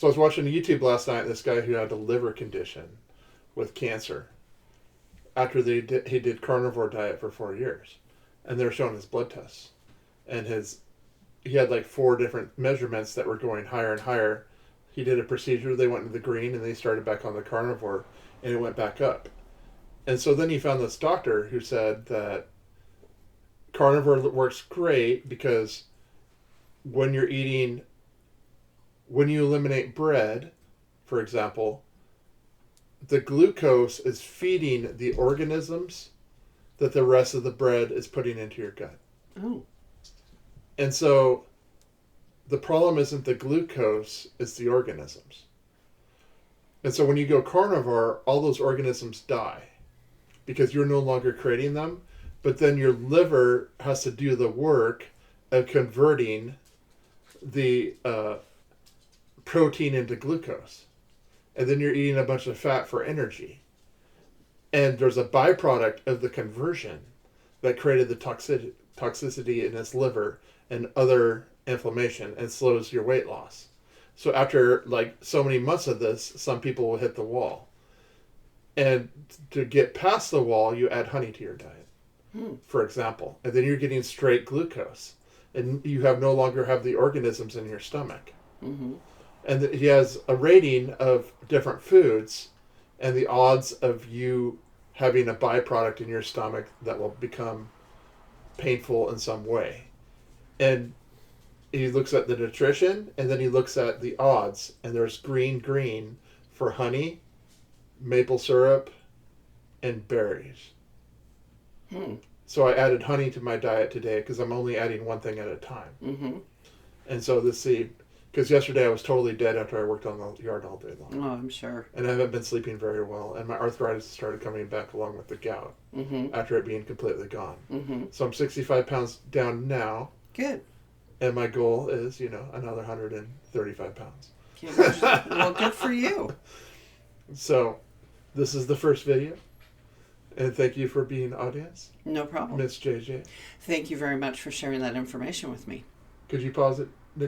So I was watching YouTube last night. This guy who had a liver condition with cancer. After he did carnivore diet for 4 years, and they're showing his blood tests, and he had like 4 different measurements that were going higher and higher. He did a procedure. They went into the green, and they started back on the carnivore, and it went back up. And so then he found this doctor who said that carnivore works great because when you eliminate bread, for example, the glucose is feeding the organisms that the rest of the bread is putting into your gut. Oh. And so the problem isn't the glucose, it's the organisms. And so when you go carnivore, all those organisms die because you're no longer creating them, but then your liver has to do the work of converting the protein into glucose. And then you're eating a bunch of fat for energy. And there's a byproduct of the conversion that created the toxicity in its liver and other inflammation and slows your weight loss. So after like so many months of this, some people will hit the wall. And to get past the wall, you add honey to your diet, for example. And then you're getting straight glucose. And you no longer have the organisms in your stomach. Mm-hmm. And he has a rating of different foods and the odds of you having a byproduct in your stomach that will become painful in some way. And he looks at the nutrition, and then he looks at the odds. And there's green for honey, maple syrup, and berries. So I added honey to my diet today because I'm only adding one thing at a time. Mm-hmm. And so because yesterday I was totally dead after I worked on the yard all day long. Oh, I'm sure. And I haven't been sleeping very well. And my arthritis started coming back along with the gout after it being completely gone. Mm-hmm. So I'm 65 pounds down now. Good. And my goal is, another 135 pounds. Well, good for you. So this is the first video. And thank you for being audience. No problem. Miss JJ. Thank you very much for sharing that information with me. Could you pause it?